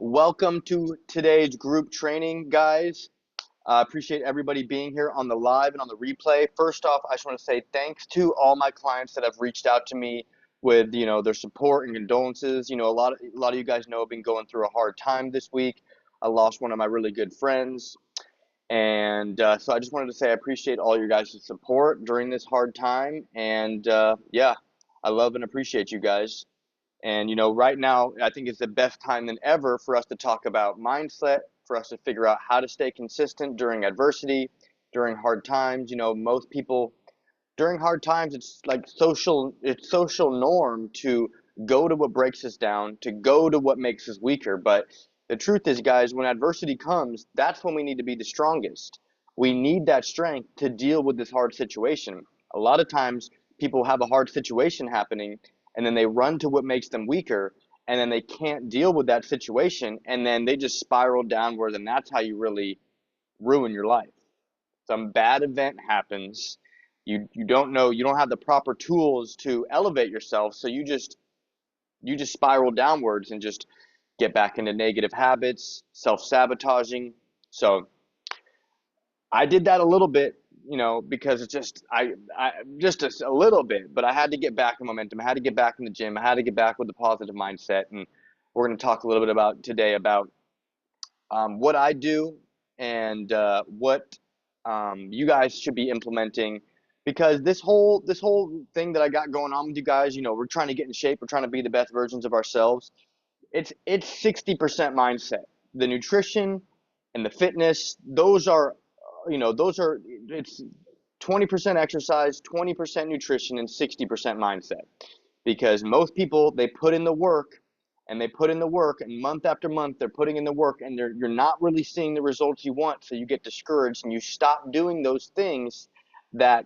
Welcome to today's group training, guys. I appreciate everybody being here on the live and on the replay. First off, I just want to say thanks to all my clients that have reached out to me with, their support and condolences. A lot of you guys know I've been going through a hard time this week. I lost one of my really good friends, and so I just wanted to say I appreciate all your guys' support during this hard time. And yeah, I love and appreciate you guys. And, right now, I think it's the best time than ever for us to talk about mindset, for us to figure out how to stay consistent during adversity, during hard times. Most people during hard times, it's social norm to go to what breaks us down, to go to what makes us weaker. But the truth is, guys, when adversity comes, that's when we need to be the strongest. We need that strength to deal with this hard situation. A lot of times people have a hard situation happening and then they run to what makes them weaker, and then they can't deal with that situation, and then they just spiral downward, and that's how you really ruin your life. Some bad event happens, you don't have the proper tools to elevate yourself, so you just spiral downwards and just get back into negative habits, self-sabotaging. So I did that a little bit, because it's just I just a little bit, but I had to get back in momentum. I had to get back in the gym. I had to get back with the positive mindset, and we're going to talk a little bit about today about what I do and what you guys should be implementing, because this whole thing that I got going on with you guys, we're trying to get in shape. We're trying to be the best versions of ourselves. It's 60% mindset. The nutrition and the fitness, it's 20% exercise, 20% nutrition, and 60% mindset. Because most people, they put in the work, and month after month they're putting in the work, and you're not really seeing the results you want, so you get discouraged and you stop doing those things that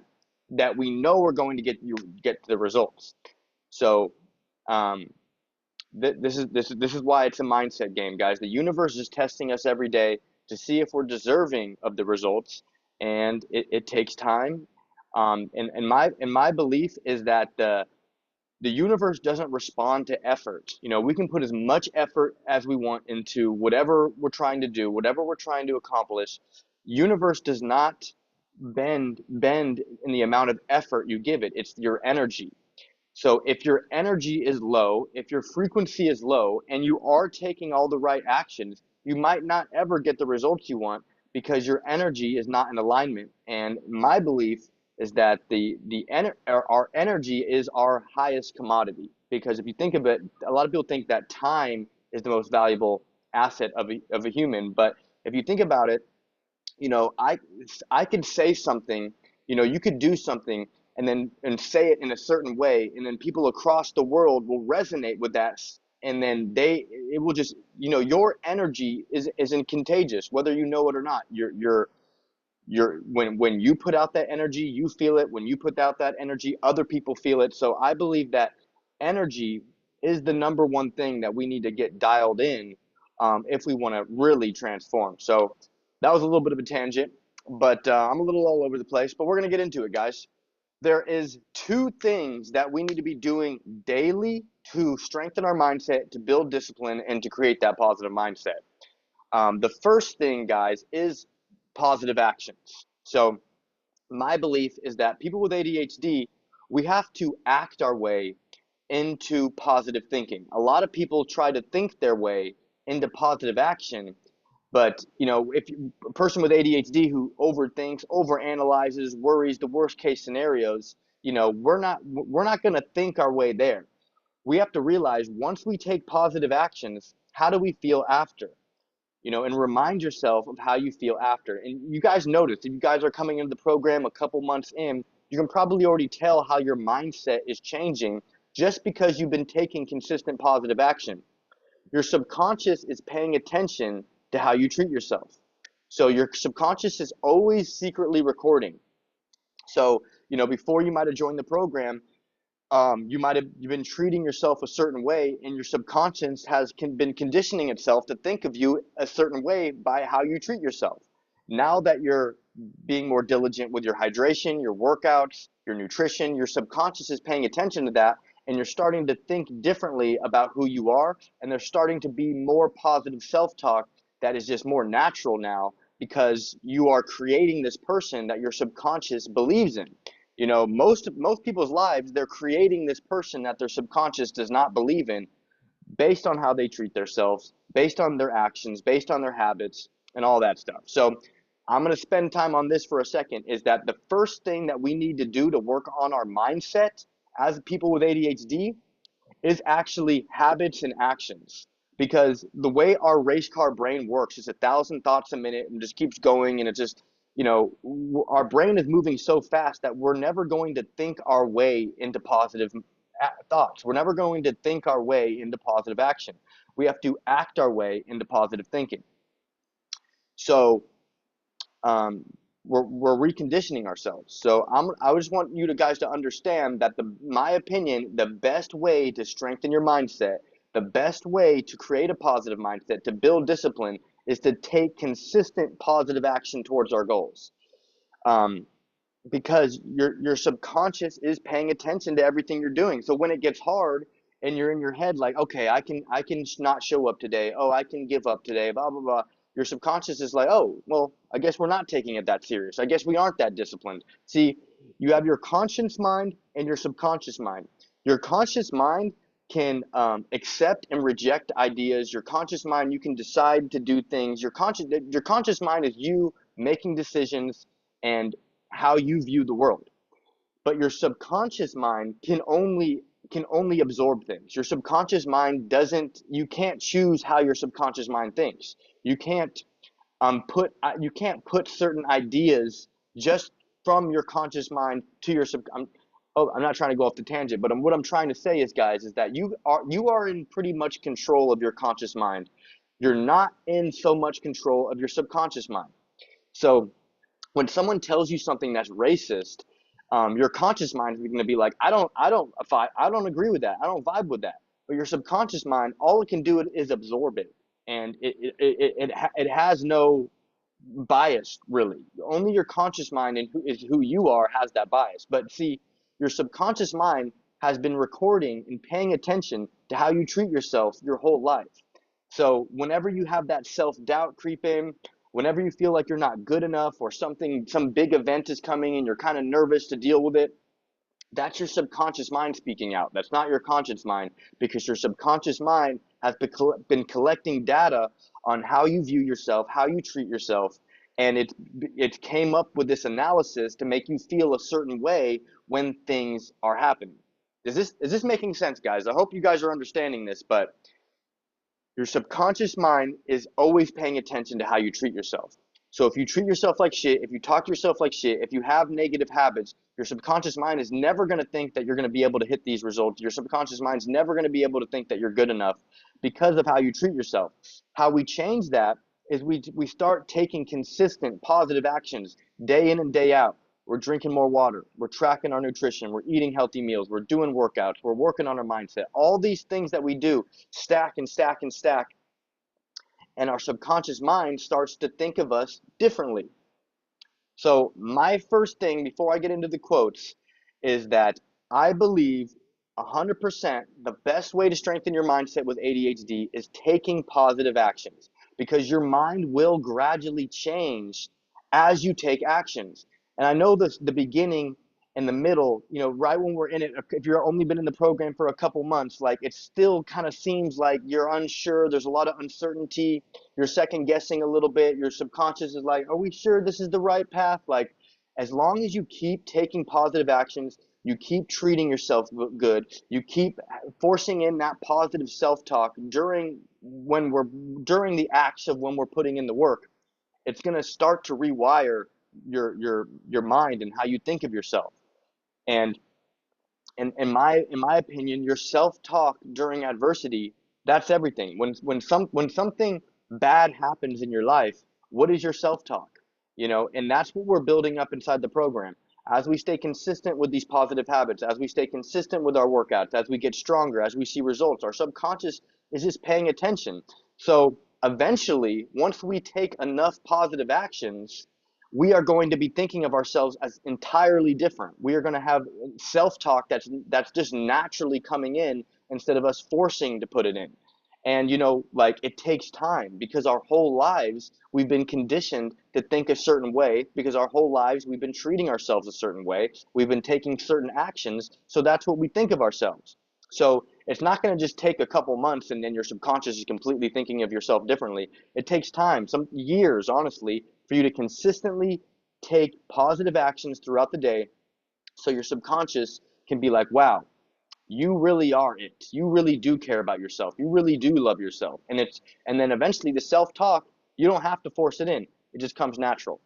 we know are going to get the results. So this is why it's a mindset game, guys. The universe is testing us every day to see if we're deserving of the results, and it takes time. And my belief is that the universe doesn't respond to effort. We can put as much effort as we want into whatever we're trying to do, whatever we're trying to accomplish. Universe does not bend in the amount of effort you give it. It's your energy. So if your energy is low, if your frequency is low, and you are taking all the right actions, you might not ever get the results you want because your energy is not in alignment. And my belief is that our energy is our highest commodity, because if you think of it, a lot of people think that time is the most valuable asset of a human. But if you think about it, I could say something, you could do something and say it in a certain way, and then people across the world will resonate with that, and then it will just, your energy isn't contagious, whether you know it or not. When you put out that energy, you feel it. When you put out that energy, other people feel it. So I believe that energy is the number one thing that we need to get dialed in, if we want to really transform. So that was a little bit of a tangent, but I'm a little all over the place, but we're going to get into it, guys. There is two things that we need to be doing daily to strengthen our mindset, to build discipline, and to create that positive mindset. The first thing, guys, is positive actions. So my belief is that people with ADHD, we have to act our way into positive thinking. A lot of people try to think their way into positive action, but if a person with ADHD who overthinks, overanalyzes, worries, the worst case scenarios, we're not going to think our way there. We have to realize, once we take positive actions, how do we feel after? And remind yourself of how you feel after. And you guys notice, if you guys are coming into the program a couple months in, you can probably already tell how your mindset is changing just because you've been taking consistent positive action. Your subconscious is paying attention to how you treat yourself. So your subconscious is always secretly recording. So, before you might have joined the program, you've been treating yourself a certain way, and your subconscious has been conditioning itself to think of you a certain way by how you treat yourself. Now that you're being more diligent with your hydration, your workouts, your nutrition, your subconscious is paying attention to that, and you're starting to think differently about who you are, and there's starting to be more positive self-talk that is just more natural now because you are creating this person that your subconscious believes in. You know, most people's lives, they're creating this person that their subconscious does not believe in based on how they treat themselves, based on their actions, based on their habits, and all that stuff. So I'm going to spend time on this for a second, is that the first thing that we need to do to work on our mindset as people with ADHD is actually habits and actions. Because the way our race car brain works is 1,000 thoughts a minute and just keeps going, and it just, you know, our brain is moving so fast that we're never going to think our way into positive thoughts. We're never going to think our way into positive action. We have to act our way into positive thinking. So um, we're reconditioning ourselves. So I just want you guys to understand that my opinion, the best way to strengthen your mindset, the best way to create a positive mindset, to build discipline, is to take consistent positive action towards our goals. Um, because your subconscious is paying attention to everything you're doing. So when it gets hard and you're in your head like, okay, I can not show up today. Oh, I can give up today. Blah blah blah. Your subconscious is like, oh, well, I guess we're not taking it that serious. I guess we aren't that disciplined. See, you have your conscious mind and your subconscious mind. Your conscious mind can accept and reject ideas. Your conscious mind, you can decide to do things. Your conscious mind is you making decisions and how you view the world. But your subconscious mind can only absorb things. Your subconscious mind doesn't. You can't choose how your subconscious mind thinks. You can't put certain ideas just from your conscious mind to your sub. I'm not trying to go off the tangent, but what I'm trying to say is, guys, is that you are in pretty much control of your conscious mind. You're not in so much control of your subconscious mind. So when someone tells you something that's racist, your conscious mind is going to be like, I don't agree with that. I don't vibe with that. But your subconscious mind, all it can do is absorb it, and it has no bias really. Only your conscious mind and who you are has that bias. But see, your subconscious mind has been recording and paying attention to how you treat yourself your whole life. So whenever you have that self-doubt creep in, whenever you feel like you're not good enough or some big event is coming and you're kind of nervous to deal with it, that's your subconscious mind speaking out. That's not your conscious mind, because your subconscious mind has been collecting data on how you view yourself, how you treat yourself, and it came up with this analysis to make you feel a certain way when things are happening. Is this making sense, guys? I hope you guys are understanding this, but your subconscious mind is always paying attention to how you treat yourself. So if you treat yourself like shit, if you talk to yourself like shit, if you have negative habits, your subconscious mind is never going to think that you're going to be able to hit these results. Your subconscious mind is never going to be able to think that you're good enough because of how you treat yourself. How we change that is we start taking consistent positive actions day in and day out. We're drinking more water. We're tracking our nutrition. We're eating healthy meals. We're doing workouts. We're working on our mindset. All these things that we do stack and stack and stack, and our subconscious mind starts to think of us differently. So my first thing before I get into the quotes is that I believe 100% the best way to strengthen your mindset with ADHD is taking positive actions, because your mind will gradually change as you take actions. And I know the beginning and the middle, right when we're in it, if you're only been in the program for a couple months, like, it still kind of seems like you're unsure. There's a lot of uncertainty. You're second guessing a little bit. Your subconscious is like, are we sure this is the right path? Like, as long as you keep taking positive actions, you keep treating yourself good, you keep forcing in that positive self-talk during the acts of when we're putting in the work, it's going to start to rewire your mind and how you think of yourself. And in my opinion, your self-talk during adversity, that's everything. When something bad happens in your life, what is your self-talk? And that's what we're building up inside the program. As we stay consistent with these positive habits, as we stay consistent with our workouts, as we get stronger, as we see results, our subconscious is just paying attention. So eventually, once we take enough positive actions, we are going to be thinking of ourselves as entirely different. We are going to have self-talk that's just naturally coming in instead of us forcing to put it in. And like, it takes time, because our whole lives we've been conditioned to think a certain way, because our whole lives we've been treating ourselves a certain way. We've been taking certain actions, so that's what we think of ourselves. So it's not going to just take a couple months and then your subconscious is completely thinking of yourself differently. It takes time, some years, honestly, for you to consistently take positive actions throughout the day, so your subconscious can be like, wow, you really are it. You really do care about yourself. You really do love yourself. And then eventually the self-talk, you don't have to force it in. It just comes natural.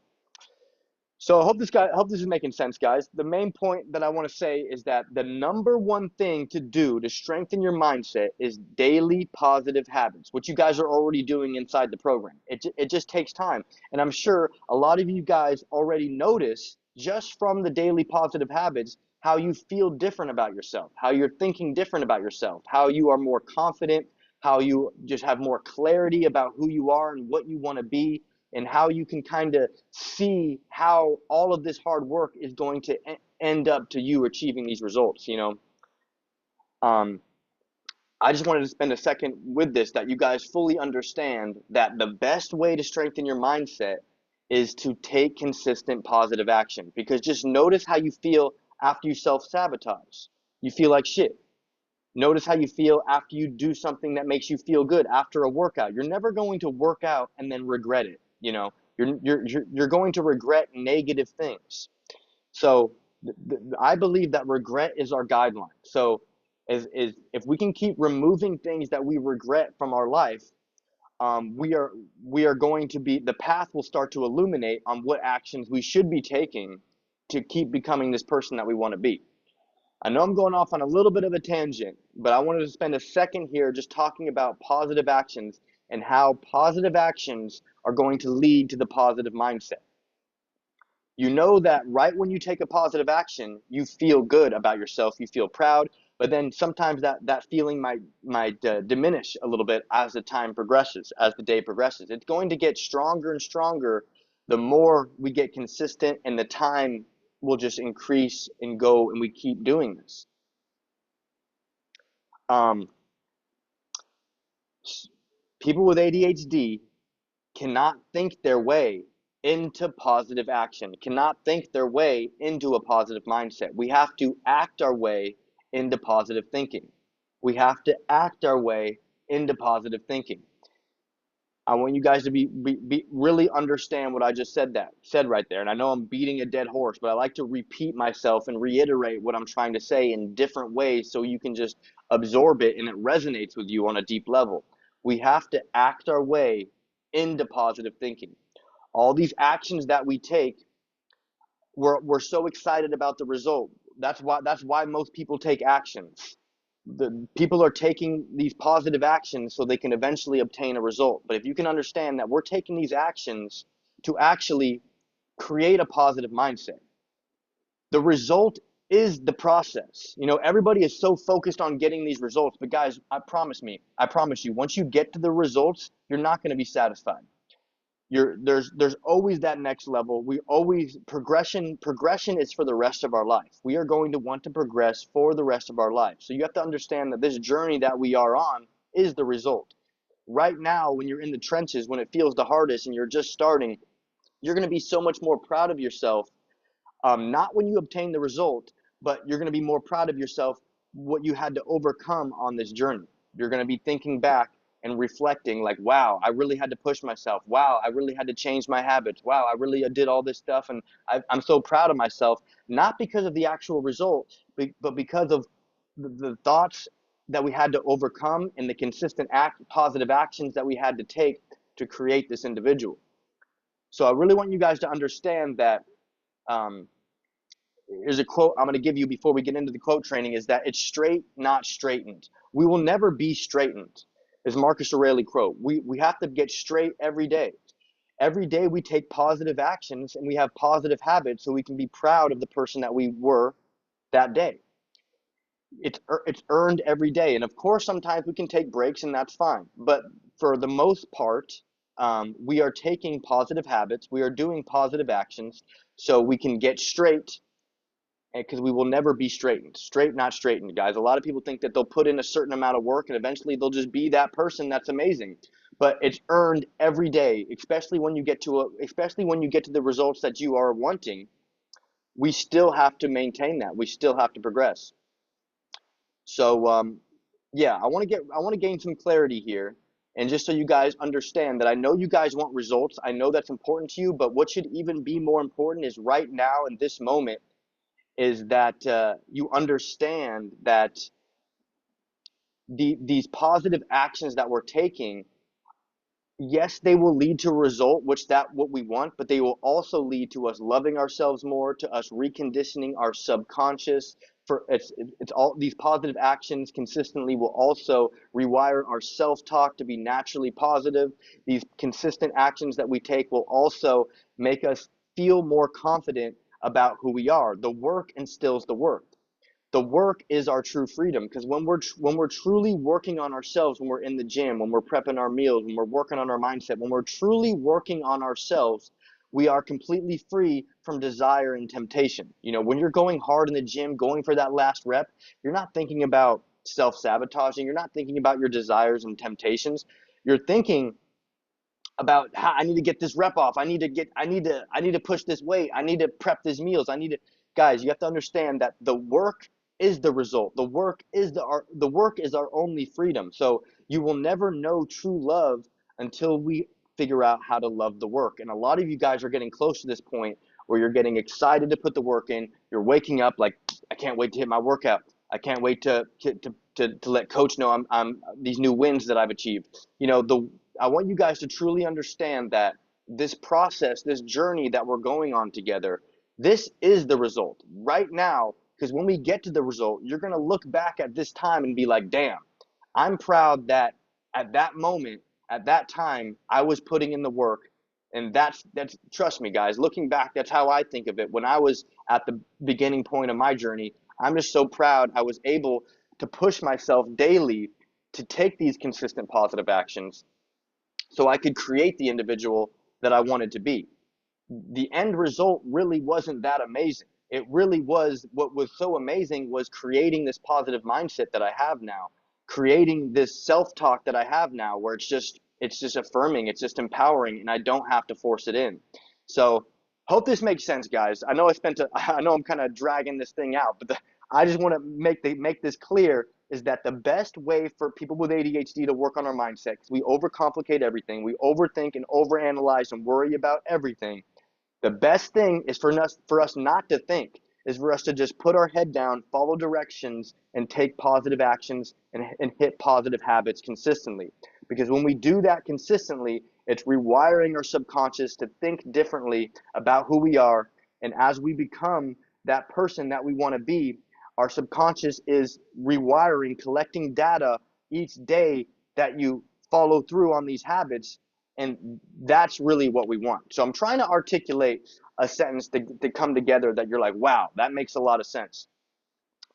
So I hope this is making sense, guys. The main point that I want to say is that the number one thing to do to strengthen your mindset is daily positive habits, which you guys are already doing inside the program. It just takes time. And I'm sure a lot of you guys already notice, just from the daily positive habits, how you feel different about yourself, how you're thinking different about yourself, how you are more confident, how you just have more clarity about who you are and what you want to be, and how you can kind of see how all of this hard work is going to end up to you achieving these results. um, I just wanted to spend a second with this, that you guys fully understand that the best way to strengthen your mindset is to take consistent positive action. Because just notice how you feel after you self-sabotage. You feel like shit. Notice how you feel after you do something that makes you feel good after a workout. You're never going to work out and then regret it. You're going to regret negative things. So I believe that regret is our guideline. So if we can keep removing things that we regret from our life, we are going to be, the path will start to illuminate on what actions we should be taking to keep becoming this person that we want to be. I know I'm going off on a little bit of a tangent, but I wanted to spend a second here just talking about positive actions and how positive actions are going to lead to the positive mindset. You know that right when you take a positive action, you feel good about yourself, you feel proud, but then sometimes that feeling might diminish a little bit as the time progresses, as the day progresses. It's going to get stronger and stronger the more we get consistent, and the time will just increase and go, and we keep doing this. Um, People with ADHD cannot think their way into positive action, cannot think their way into a positive mindset. We have to act our way into positive thinking. We have to act our way into positive thinking. I want you guys to be really understand what I just said right there. And I know I'm beating a dead horse, but I like to repeat myself and reiterate what I'm trying to say in different ways, so you can just absorb it and it resonates with you on a deep level. We have to act our way into positive thinking. All these actions that we take, we're so excited about the result. That's why most people take actions. The people are taking these positive actions so they can eventually obtain a result. But if you can understand that we're taking these actions to actually create a positive mindset, the result is the process. Everybody is so focused on getting these results, but guys, I promise you, once you get to the results, you're not going to be satisfied. There's always that next level. We always progression is for the rest of our life. We are going to want to progress for the rest of our life. So you have to understand that this journey that we are on is the result. Right now, when you're in the trenches, when it feels the hardest and you're just starting, you're going to be so much more proud of yourself. Not when you obtain the result, but you're going to be more proud of yourself, what you had to overcome on this journey. You're going to be thinking back and reflecting like, wow, I really had to push myself. Wow, I really had to change my habits. Wow, I really did all this stuff, and I'm so proud of myself, not because of the actual result, but because of the thoughts that we had to overcome and the consistent positive actions that we had to take to create this individual. So I really want you guys to understand that um, here's a quote I'm going to give you before we get into the quote training, is that it's straight, not straightened. We will never be straightened, is Marcus Aurelius quote. We have to get straight every day. Every day we take positive actions and we have positive habits, so we can be proud of the person that we were that day. It's earned every day. And of course, sometimes we can take breaks, and that's fine. But for the most part, we are taking positive habits, we are doing positive actions so we can get straight, because we will never be straight, not straightened, guys. A lot of people think that they'll put in a certain amount of work and eventually they'll just be that person that's amazing, but it's earned every day, especially when you get to the results that you are wanting. We still have to maintain that, we still have to progress. So yeah, I want to gain some clarity here, and just so you guys understand that I know you guys want results, I know that's important to you, but what should even be more important is right now in this moment is that you understand that these positive actions that we're taking, yes, they will lead to a result, which that what we want, but they will also lead to us loving ourselves more, to us reconditioning our subconscious. For it's all these positive actions consistently will also rewire our self-talk to be naturally positive. These consistent actions that we take will also make us feel more confident about who we are. The work instills the work. The work is our true freedom, because when we're truly working on ourselves, when we're in the gym, when we're prepping our meals, when we're working on our mindset, when we're truly working on ourselves, we are completely free from desire and temptation. When you're going hard in the gym, going for that last rep, you're not thinking about self-sabotaging, you're not thinking about your desires and temptations. You're thinking about how I need to get this rep off. I need to push this weight. I need to prep these meals. Guys, you have to understand that the work is the result. The work is our only freedom. So you will never know true love until we figure out how to love the work. And a lot of you guys are getting close to this point where you're getting excited to put the work in. You're waking up like, I can't wait to hit my workout. I can't wait to let coach know I'm these new wins that I've achieved. I want you guys to truly understand that this process, this journey that we're going on together, this is the result right now. Because when we get to the result, you're going to look back at this time and be like, damn, I'm proud that at that moment, at that time, I was putting in the work. And that's trust me, guys, looking back, that's how I think of it. When I was at the beginning point of my journey, I'm just so proud I was able to push myself daily to take these consistent positive actions so I could create the individual that I wanted to be. The end result really wasn't that amazing. It really was, what was so amazing was creating this positive mindset that I have now, creating this self-talk that I have now, where it's just affirming, it's just empowering, and I don't have to force it in. So hope this makes sense, guys. I know I'm kind of dragging this thing out, but I just want to make this clear, is that the best way for people with ADHD to work on our mindset, because we overcomplicate everything, we overthink and overanalyze and worry about everything. The best thing is for us not to think, is for us to just put our head down, follow directions, and take positive actions and hit positive habits consistently. Because when we do that consistently, it's rewiring our subconscious to think differently about who we are. And as we become that person that we want to be, our subconscious is rewiring, collecting data each day that you follow through on these habits. And that's really what we want. So I'm trying to articulate a sentence to come together that you're like, wow, that makes a lot of sense.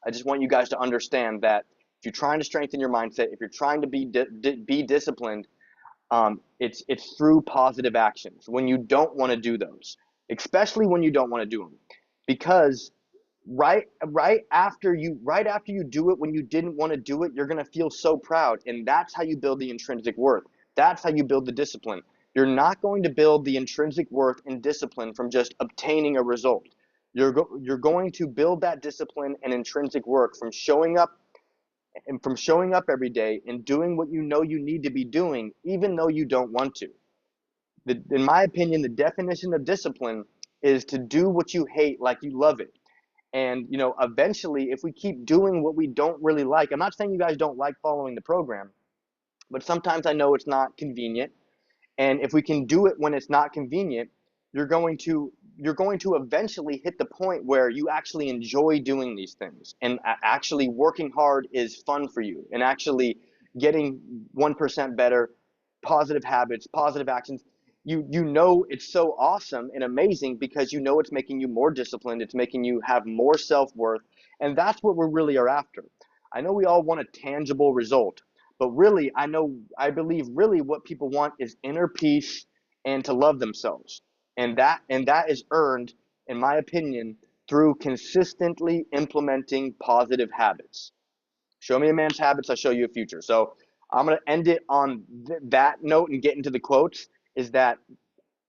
I just want you guys to understand that if you're trying to strengthen your mindset, if you're trying to be disciplined, it's through positive actions when you don't want to do those, especially when you don't want to do them, because right after you do it, when you didn't want to do it, you're going to feel so proud, and that's how you build the intrinsic worth. That's how you build the discipline. You're not going to build the intrinsic worth and discipline from just obtaining a result. You're going to build that discipline and intrinsic work from showing up, every day and doing what you know you need to be doing, even though you don't want to. In my opinion, the definition of discipline is to do what you hate like you love it. And, eventually, if we keep doing what we don't really like, I'm not saying you guys don't like following the program, but sometimes I know it's not convenient. And if we can do it when it's not convenient, you're going to eventually hit the point where you actually enjoy doing these things, and actually working hard is fun for you, and actually getting 1% better, positive habits, positive actions. You know it's so awesome and amazing, because it's making you more disciplined, it's making you have more self-worth, and that's what we really are after. I know we all want a tangible result, But really, I believe really what people want is inner peace and to love themselves. And that is earned, in my opinion, through consistently implementing positive habits. Show me a man's habits, I'll show you a future. So I'm going to end it on that note and get into the quotes. Is that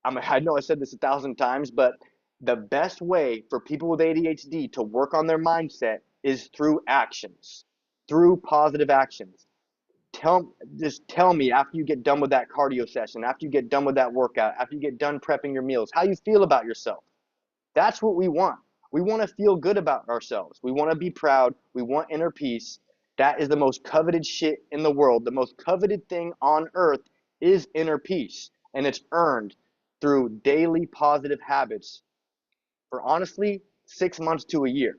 I know I said this 1,000 times, but the best way for people with ADHD to work on their mindset is through actions, through positive actions. Just tell me after you get done with that cardio session, after you get done with that workout, after you get done prepping your meals, how you feel about yourself. That's what we want. We want to feel good about ourselves. We want to be proud. We want inner peace. That is the most coveted shit in the world. The most coveted thing on earth is inner peace, and it's earned through daily positive habits for honestly 6 months to a year,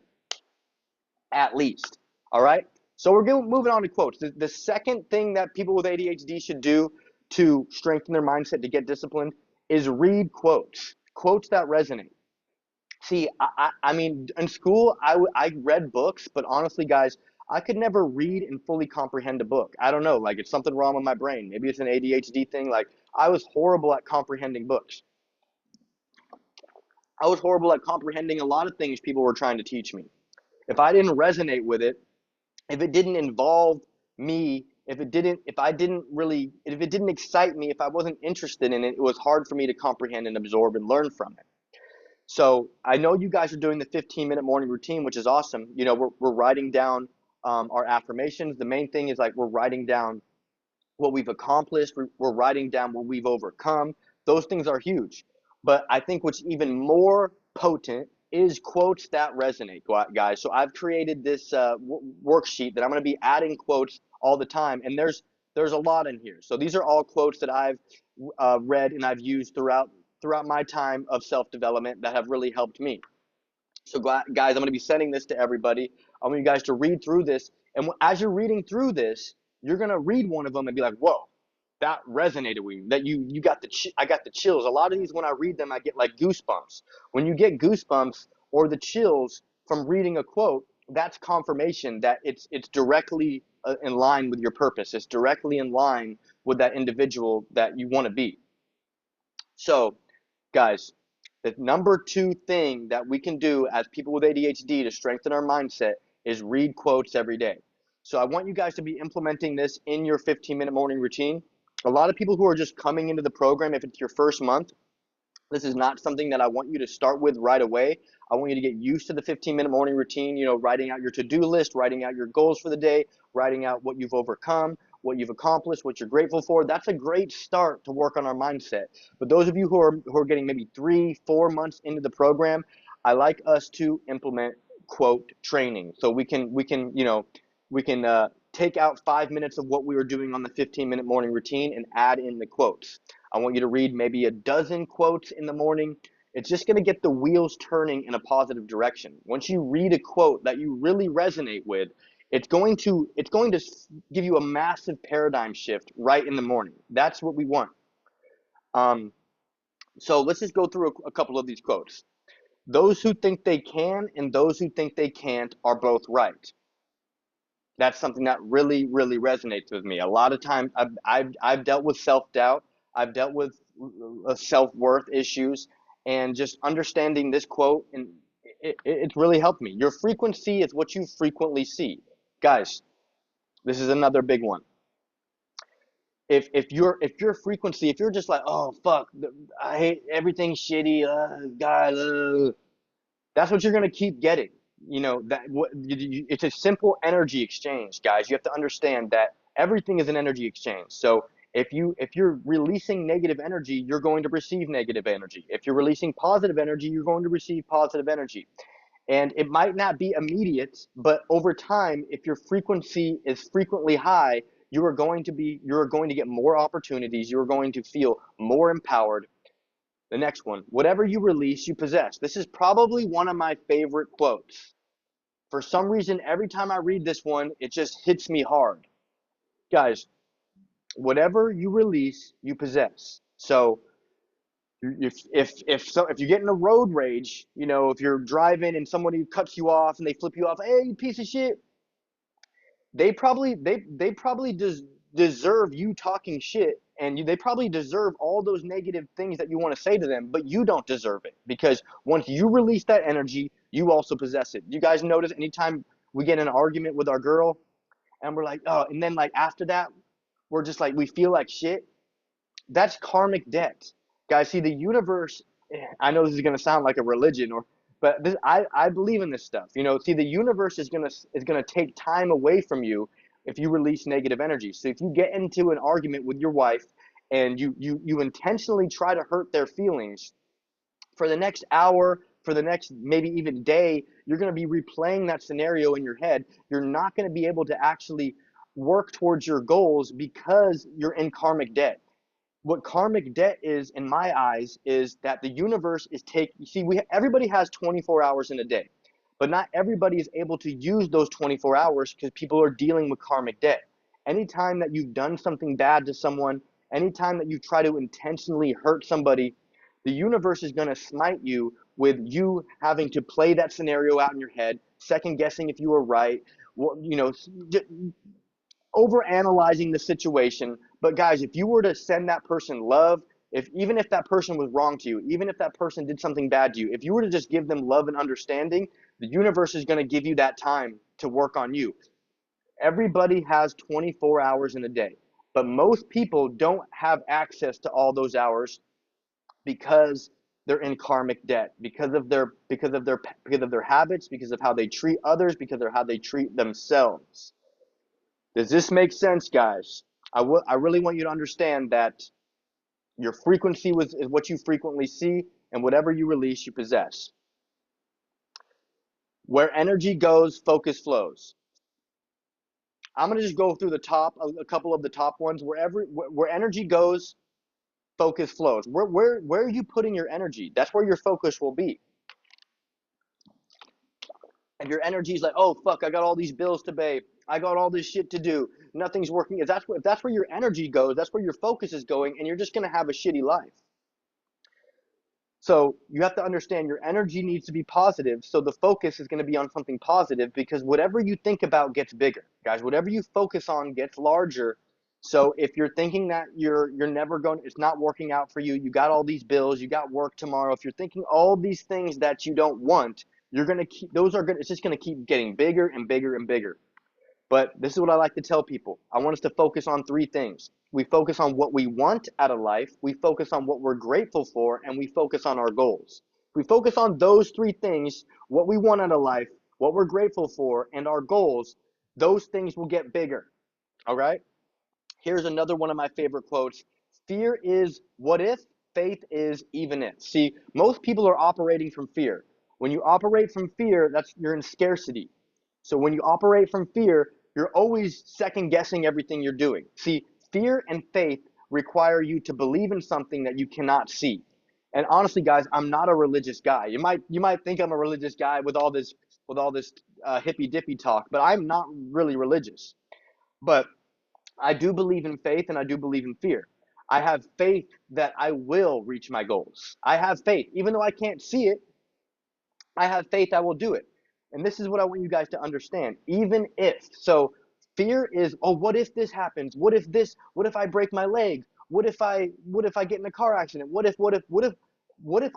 at least. All right? So moving on to quotes. The second thing that people with ADHD should do to strengthen their mindset to get disciplined is read quotes, quotes that resonate. See, I mean, in school, I read books, but honestly, guys, I could never read and fully comprehend a book. I don't know, like it's something wrong with my brain. Maybe it's an ADHD thing. Like I was horrible at comprehending books. I was horrible at comprehending a lot of things people were trying to teach me. If I didn't resonate with it, if it didn't involve me, if it didn't excite me, if I wasn't interested in it, it was hard for me to comprehend and absorb and learn from it. So I know you guys are doing the 15-minute morning routine, which is awesome. You know, we're writing down our affirmations. The main thing is like we're writing down what we've accomplished. We're writing down what we've overcome. Those things are huge. But I think what's even more potent is quotes that resonate, guys. So I've created this worksheet that I'm going to be adding quotes all the time, and there's a lot in here. So these are all quotes that I've read and I've used throughout my time of self-development that have really helped me. So guys, I'm going to be sending this to everybody. I want you guys to read through this. And as you're reading through this, you're going to read one of them and be like, whoa, that resonated with me. That you got I got the chills. A lot of these, when I read them, I get like goosebumps. When you get goosebumps or the chills from reading a quote, that's confirmation that it's directly in line with your purpose. It's directly in line with that individual that you want to be. So guys, the number two thing that we can do as people with ADHD to strengthen our mindset is read quotes every day. So I want you guys to be implementing this in your 15-minute morning routine. A lot of people who are just coming into the program, if it's your first month, this is not something that I want you to start with right away. I want you to get used to the 15-minute morning routine, you know, writing out your to-do list, writing out your goals for the day, writing out what you've overcome, what you've accomplished, what you're grateful for. That's a great start to work on our mindset. But those of you who are getting maybe 3-4 months into the program, I like us to implement quote training. So we can take out 5 minutes of what we were doing on the 15-minute morning routine and add in the quotes. I want you to read maybe a dozen quotes in the morning. It's just going to get the wheels turning in a positive direction. Once you read a quote that you really resonate with, it's going to give you a massive paradigm shift right in the morning. That's what we want. So let's just go through a couple of these quotes. Those who think they can and those who think they can't are both right. That's something that really, really resonates with me. A lot of times I've dealt with self-doubt. I've dealt with self-worth issues, and just understanding this quote, and it's really helped me. Your frequency is what you frequently see. Guys, this is another big one. If your frequency, if you're just like, oh fuck, I hate everything shitty, God, that's what you're going to keep getting. You know, it's a simple energy exchange, guys. You have to understand that everything is an energy exchange. So if you're releasing negative energy, you're going to receive negative energy. If you're releasing positive energy, you're going to receive positive energy. And it might not be immediate, but over time, if your frequency is frequently high, you're going to get more opportunities. You're going to feel more empowered. The next one, whatever you release, you possess. This is probably one of my favorite quotes. For some reason, every time I read this one, it just hits me hard. Guys, whatever you release, you possess. So if you get in a road rage, you know, if you're driving and somebody cuts you off and they flip you off, hey, you piece of shit, they probably deserve you talking shit, and they probably deserve all those negative things that you want to say to them, but you don't deserve it, because once you release that energy, you also possess it. You guys notice anytime we get in an argument with our girl and we're like, oh, and then like after that, we're just like, we feel like shit. That's karmic debt. Guys, see, the universe, I know this is going to sound like a religion, but I believe in this stuff. See, the universe is gonna take time away from you if you release negative energy. So if you get into an argument with your wife and you intentionally try to hurt their feelings, for the next hour, for the next maybe even day, you're going to be replaying that scenario in your head. You're not going to be able to actually work towards your goals because you're in karmic debt. What karmic debt is, in my eyes, is that the universe is everybody has 24 hours in a day, but not everybody is able to use those 24 hours because people are dealing with karmic debt. Anytime that you've done something bad to someone, anytime that you try to intentionally hurt somebody, the universe is going to smite you with you having to play that scenario out in your head, second guessing if you were right, over analyzing the situation. But guys, if you were to send that person love, even if that person was wrong to you, even if that person did something bad to you, if you were to just give them love and understanding, the universe is going to give you that time to work on you. Everybody has 24 hours in a day, but most people don't have access to all those hours because they're in karmic debt, because of their habits, because of how they treat others, because of how they treat themselves. Does this make sense, guys? I really want you to understand that your frequency is what you frequently see, and whatever you release, you possess. Where energy goes, focus flows. I'm going to just go through a couple of the top ones. Where energy goes, focus flows. Where are you putting your energy? That's where your focus will be. If your energy is like, oh fuck, I got all these bills to pay, I got all this shit to do, nothing's working. If that's where your energy goes, that's where your focus is going, and you're just gonna have a shitty life. So you have to understand your energy needs to be positive. So the focus is going to be on something positive, because whatever you think about gets bigger, guys. Whatever you focus on gets larger. So if you're thinking that you're never going, it's not working out for you, you got all these bills, you got work tomorrow. If you're thinking all these things that you don't want, you're going to keep, it's just going to keep getting bigger and bigger and bigger. But this is what I like to tell people. I want us to focus on three things. We focus on what we want out of life, we focus on what we're grateful for, and we focus on our goals. If we focus on those three things, what we want out of life, what we're grateful for, and our goals, those things will get bigger. All right? Here's another one of my favorite quotes. Fear is what if, faith is even if. See, most people are operating from fear. When you operate from fear, you're in scarcity. So when you operate from fear, you're always second guessing everything you're doing. See, fear and faith require you to believe in something that you cannot see. And honestly, guys, I'm not a religious guy. You might think I'm a religious guy with all this hippy dippy talk, but I'm not really religious. But I do believe in faith and I do believe in fear. I have faith that I will reach my goals. I have faith, even though I can't see it. I have faith I will do it. And this is what I want you guys to understand. Even if, so fear is, oh, what if this happens? What if I break my leg? What if I get in a car accident? What if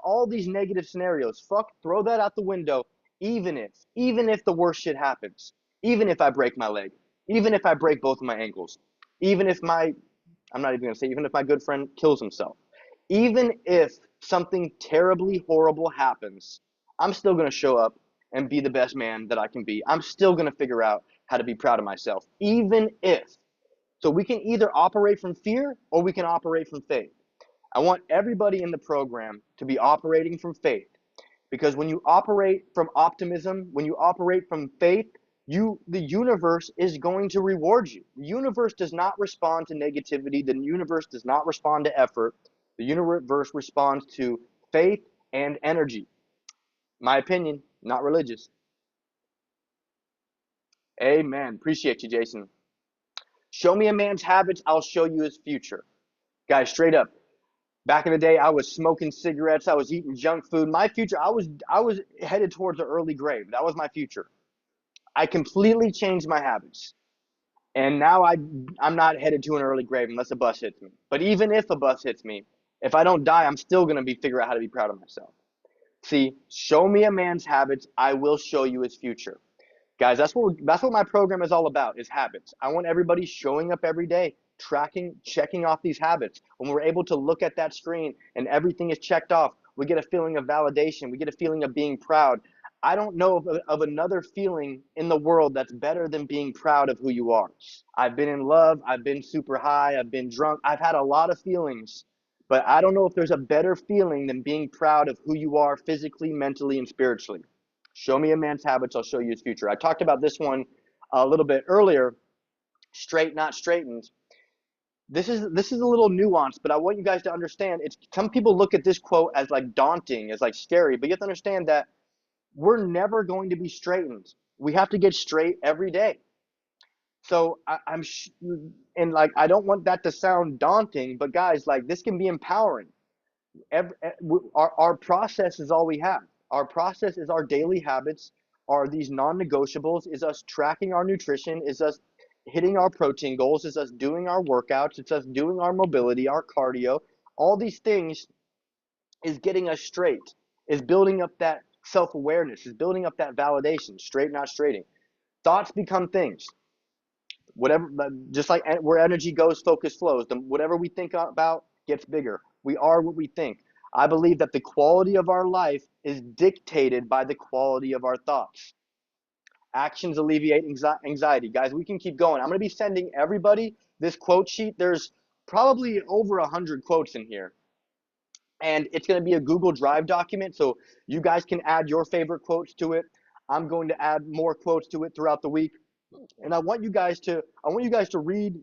all these negative scenarios? Throw that out the window. Even if the worst shit happens, even if I break my leg, even if I break both of my ankles, even if I'm not even going to say, even if my good friend kills himself, even if something terribly horrible happens, I'm still going to show up and be the best man that I can be. I'm still going to figure out how to be proud of myself, even if. So we can either operate from fear or we can operate from faith. I want everybody in the program to be operating from faith, because when you operate from optimism, when you operate from faith, the universe is going to reward you. The universe does not respond to negativity. The universe does not respond to effort. The universe responds to faith and energy. My opinion, not religious. Amen. Appreciate you, Jason. Show me a man's habits, I'll show you his future. Guys, straight up. Back in the day, I was smoking cigarettes, I was eating junk food. My future, I was headed towards the early grave. That was my future. I completely changed my habits. And now I'm not headed to an early grave unless a bus hits me. But even if a bus hits me, if I don't die, I'm still going to be figure out how to be proud of myself. See, show me a man's habits, I will show you his future. Guys, that's what my program is all about, is habits. I want everybody showing up every day, tracking, checking off these habits. When we're able to look at that screen and everything is checked off, we get a feeling of validation, we get a feeling of being proud. I don't know of another feeling in the world that's better than being proud of who you are. I've been in love, I've been super high, I've been drunk, I've had a lot of feelings, but I don't know if there's a better feeling than being proud of who you are physically, mentally, and spiritually. Show me a man's habits, I'll show you his future. I talked about this one a little bit earlier, straight not straightened. This is a little nuanced, but I want you guys to understand, it's some people look at this quote as like daunting, as like scary, but you have to understand that we're never going to be straightened. We have to get straight every day. So and like I don't want that to sound daunting, but guys, like this can be empowering. Our process is all we have. Our process is our daily habits, are these non-negotiables, is us tracking our nutrition, is us hitting our protein goals, is us doing our workouts, it's us doing our mobility, our cardio. All these things is getting us straight, is building up that self-awareness, is building up that validation, straight, not straighting. Thoughts become things. Whatever, just like where energy goes, focus flows. Whatever we think about gets bigger. We are what we think. I believe that the quality of our life is dictated by the quality of our thoughts. Actions alleviate anxiety. Guys, we can keep going. I'm going to be sending everybody this quote sheet. There's probably over 100 quotes in here. And it's going to be a Google Drive document, so you guys can add your favorite quotes to it. I'm going to add more quotes to it throughout the week. And I want you guys to read.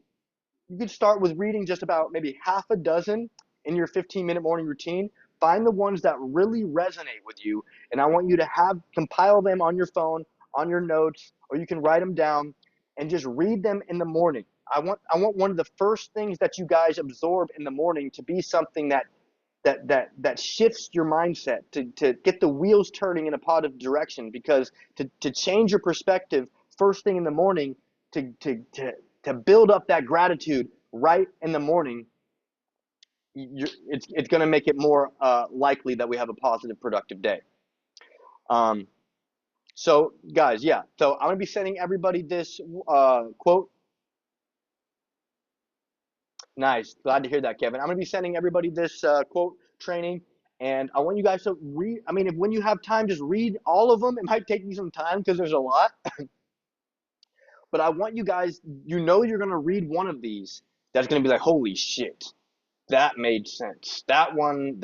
You could start with reading just about maybe half a dozen in your 15-minute morning routine. Find the ones that really resonate with you, and I want you to compile them on your phone, on your notes, or you can write them down and just read them in the morning. I want one of the first things that you guys absorb in the morning to be something that shifts your mindset, to get the wheels turning in a positive direction, because to change your perspective first thing in the morning, to build up that gratitude right in the morning, it's going to make it more likely that we have a positive, productive day. So guys, yeah, so I'm going to be sending everybody this quote. Nice. Glad to hear that, Kevin. I'm going to be sending everybody this quote training, and I want you guys to read. I mean, if when you have time, just read all of them. It might take you some time because there's a lot, but I want you guys, you're going to read one of these that's going to be like, holy shit, that made sense. That one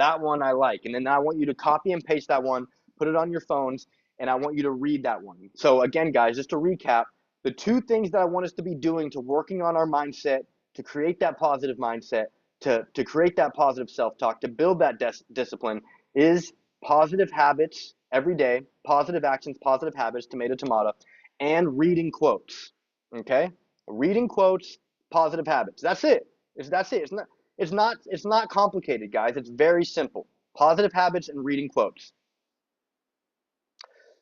I like. And then I want you to copy and paste that one, put it on your phones, and I want you to read that one. So again, guys, just to recap, the two things that I want us to be doing to working on our mindset, to create that positive mindset, to create that positive self-talk, to build that discipline, is positive habits every day, positive actions, positive habits, tomato, tomato, and reading quotes. Okay? Reading quotes, positive habits. That's it. That's it. It's not complicated, guys. It's very simple. Positive habits and reading quotes.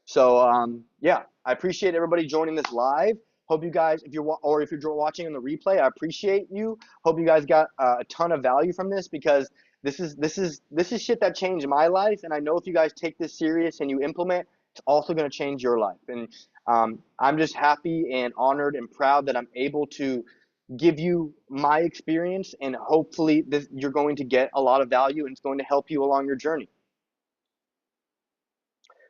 So yeah, I appreciate everybody joining this live. Hope you guys, if you're watching on the replay, I appreciate you. Hope you guys got a ton of value from this, because this is shit that changed my life, and I know if you guys take this serious and you implement, it's also going to change your life. And I'm just happy and honored and proud that I'm able to give you my experience, and hopefully you're going to get a lot of value, and it's going to help you along your journey.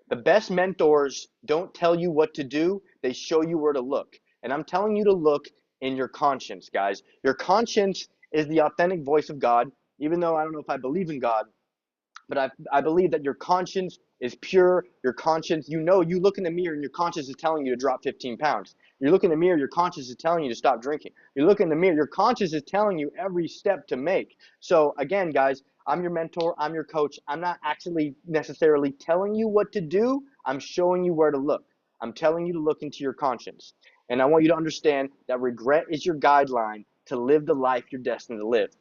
The best mentors don't tell you what to do, they show you where to look. And I'm telling you to look in your conscience, guys. Your conscience is the authentic voice of God, even though I don't know if I believe in God. But I believe that your conscience is pure. Your conscience, you look in the mirror and your conscience is telling you to drop 15 pounds. You look in the mirror, your conscience is telling you to stop drinking. You look in the mirror, your conscience is telling you every step to make. So again, guys, I'm your mentor, I'm your coach. I'm not actually necessarily telling you what to do. I'm showing you where to look. I'm telling you to look into your conscience. And I want you to understand that regret is your guideline to live the life you're destined to live.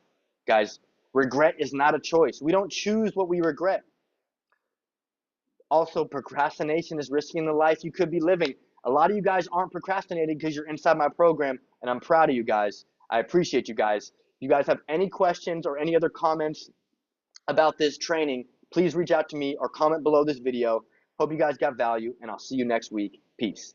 Guys, regret is not a choice. We don't choose what we regret. Also, procrastination is risking the life you could be living. A lot of you guys aren't procrastinating because you're inside my program. and I'm proud of you guys. I appreciate you guys. If you guys have any questions or any other comments about this training, please reach out to me or comment below this video. Hope you guys got value, and I'll see you next week. Peace.